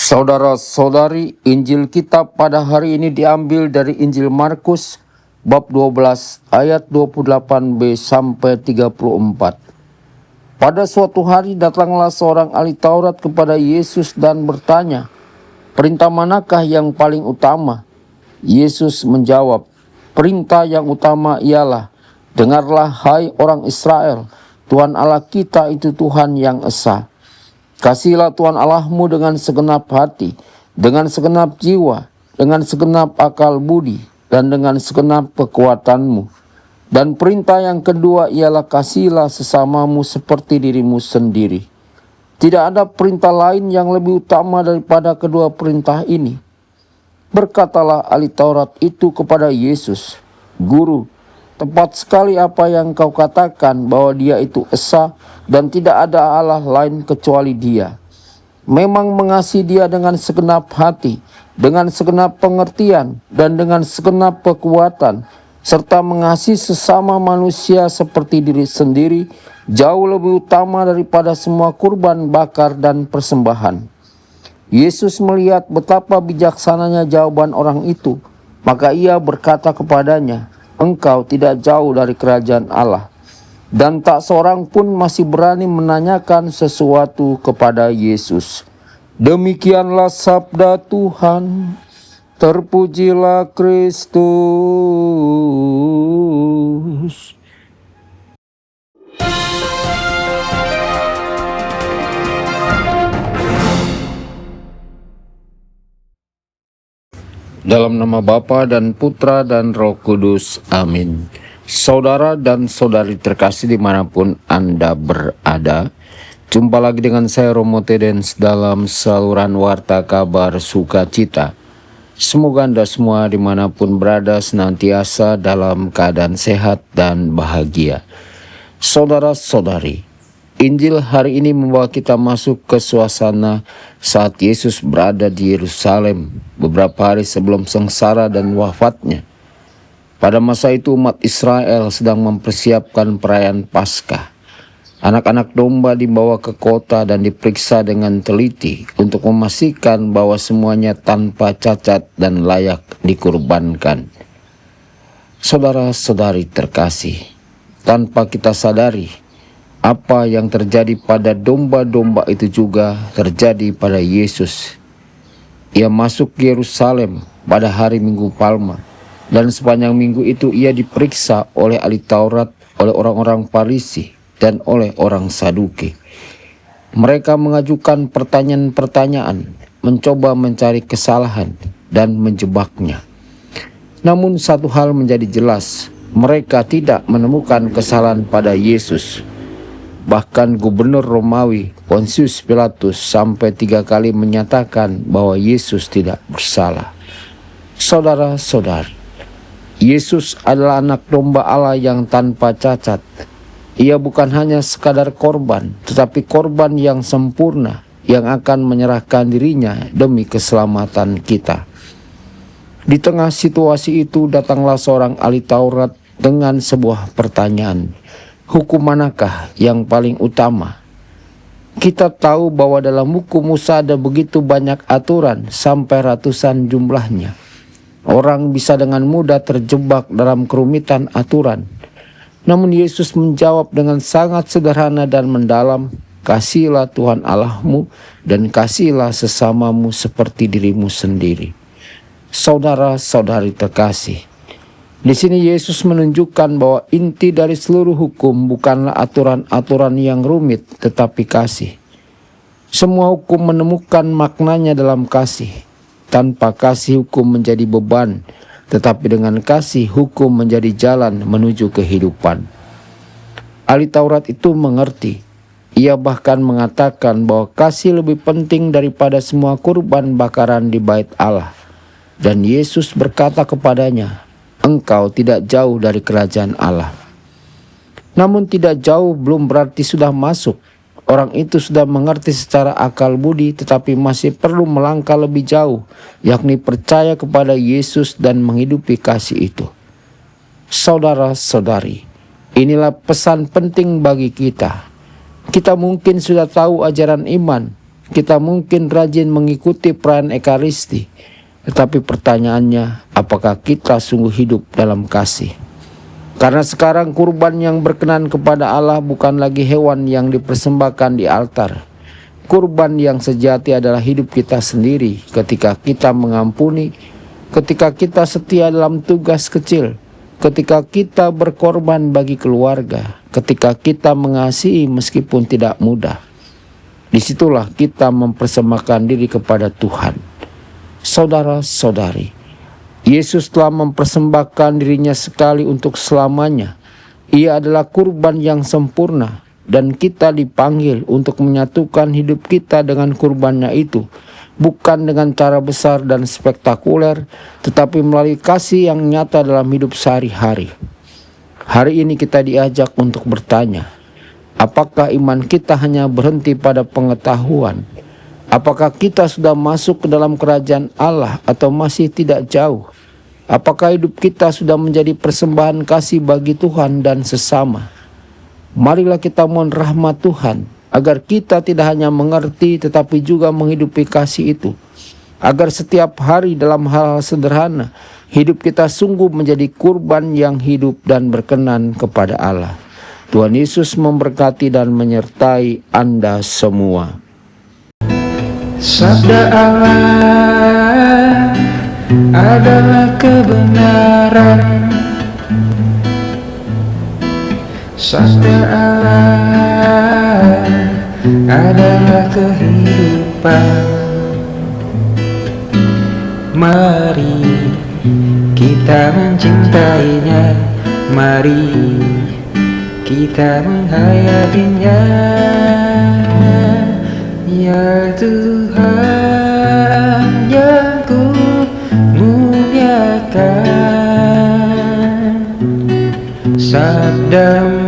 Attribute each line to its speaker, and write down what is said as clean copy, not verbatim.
Speaker 1: Saudara-saudari, Injil kita pada hari ini diambil dari Injil Markus bab 12 ayat 28b sampai 34. Pada suatu hari datanglah seorang ahli Taurat kepada Yesus dan bertanya, "Perintah manakah yang paling utama?" Yesus menjawab, "Perintah yang utama ialah, dengarlah hai orang Israel, Tuhan Allah kita itu Tuhan yang esa. Kasihilah Tuhan Allahmu dengan segenap hati, dengan segenap jiwa, dengan segenap akal budi, dan dengan segenap kekuatanmu. Dan perintah yang kedua ialah kasihilah sesamamu seperti dirimu sendiri. Tidak ada perintah lain yang lebih utama daripada kedua perintah ini." Berkatalah ahli Taurat itu kepada Yesus, "Guru, tepat sekali apa yang kau katakan bahwa Dia itu esa dan tidak ada Allah lain kecuali Dia. Memang mengasihi Dia dengan segenap hati, dengan segenap pengertian, dan dengan segenap kekuatan, serta mengasihi sesama manusia seperti diri sendiri, jauh lebih utama daripada semua kurban bakar dan persembahan." Yesus melihat betapa bijaksananya jawaban orang itu, maka ia berkata kepadanya, "Engkau tidak jauh dari kerajaan Allah." Dan tak seorang pun masih berani menanyakan sesuatu kepada Yesus. Demikianlah sabda Tuhan. Terpujilah Kristus. Dalam nama Bapa dan Putra dan Roh Kudus. Amin. Saudara dan saudari terkasih dimanapun Anda berada, jumpa lagi dengan saya Romo Tedens dalam saluran Warta Kabar Sukacita. Semoga Anda semua dimanapun berada senantiasa dalam keadaan sehat dan bahagia. Saudara-saudari, Injil hari ini membawa kita masuk ke suasana saat Yesus berada di Yerusalem beberapa hari sebelum sengsara dan wafatnya. Pada masa itu umat Israel sedang mempersiapkan perayaan Paskah. Anak-anak domba dibawa ke kota dan diperiksa dengan teliti untuk memastikan bahwa semuanya tanpa cacat dan layak dikurbankan. Saudara-saudari terkasih, tanpa kita sadari, apa yang terjadi pada domba-domba itu juga terjadi pada Yesus. Ia masuk ke Yerusalem pada hari Minggu Palma, dan sepanjang minggu itu ia diperiksa oleh ahli Taurat, oleh orang-orang Farisi, dan oleh orang Saduki. Mereka mengajukan pertanyaan-pertanyaan, mencoba mencari kesalahan dan menjebaknya. Namun satu hal menjadi jelas, mereka tidak menemukan kesalahan pada Yesus. Bahkan gubernur Romawi Pontius Pilatus sampai 3 kali menyatakan bahwa Yesus tidak bersalah. Saudara-saudari, Yesus adalah anak domba Allah yang tanpa cacat. Ia bukan hanya sekadar korban, tetapi korban yang sempurna yang akan menyerahkan dirinya demi keselamatan kita. Di tengah situasi itu datanglah seorang ahli Taurat dengan sebuah pertanyaan. Hukum manakah yang paling utama? Kita tahu bahwa dalam hukum Musa ada begitu banyak aturan sampai ratusan jumlahnya. Orang bisa dengan mudah terjebak dalam kerumitan aturan. Namun Yesus menjawab dengan sangat sederhana dan mendalam, "Kasihilah Tuhan Allahmu dan kasihilah sesamamu seperti dirimu sendiri." Saudara-saudari terkasih, di sini Yesus menunjukkan bahwa inti dari seluruh hukum bukanlah aturan-aturan yang rumit, tetapi kasih. Semua hukum menemukan maknanya dalam kasih. Tanpa kasih, hukum menjadi beban, tetapi dengan kasih, hukum menjadi jalan menuju kehidupan. Ahli Taurat itu mengerti. Ia bahkan mengatakan bahwa kasih lebih penting daripada semua kurban bakaran di bait Allah. Dan Yesus berkata kepadanya, "Engkau tidak jauh dari kerajaan Allah." Namun tidak jauh belum berarti sudah masuk. Orang itu sudah mengerti secara akal budi, tetapi masih perlu melangkah lebih jauh, yakni percaya kepada Yesus dan menghidupi kasih itu. Saudara-saudari, inilah pesan penting bagi kita. Kita mungkin sudah tahu ajaran iman, kita mungkin rajin mengikuti perayaan Ekaristi, tetapi pertanyaannya, apakah kita sungguh hidup dalam kasih? Karena sekarang kurban yang berkenan kepada Allah bukan lagi hewan yang dipersembahkan di altar. Kurban yang sejati adalah hidup kita sendiri ketika kita mengampuni, ketika kita setia dalam tugas kecil, ketika kita berkorban bagi keluarga, ketika kita mengasihi meskipun tidak mudah. Disitulah kita mempersembahkan diri kepada Tuhan. Saudara-saudari, Yesus telah mempersembahkan dirinya sekali untuk selamanya. Ia adalah kurban yang sempurna, dan kita dipanggil untuk menyatukan hidup kita dengan kurbannya itu, bukan dengan cara besar dan spektakuler, tetapi melalui kasih yang nyata dalam hidup sehari-hari. Hari ini kita diajak untuk bertanya, apakah iman kita hanya berhenti pada pengetahuan? Apakah kita sudah masuk ke dalam kerajaan Allah atau masih tidak jauh? Apakah hidup kita sudah menjadi persembahan kasih bagi Tuhan dan sesama? Marilah kita mohon rahmat Tuhan, agar kita tidak hanya mengerti tetapi juga menghidupi kasih itu. Agar setiap hari dalam hal-hal sederhana, hidup kita sungguh menjadi kurban yang hidup dan berkenan kepada Allah. Tuhan Yesus memberkati dan menyertai Anda semua.
Speaker 2: Sabda Allah adalah kebenaran. Sabda Allah adalah kehidupan. Mari kita mencintainya, mari kita menghayatinya. Ya Tuhan yang ku muliakan, sabda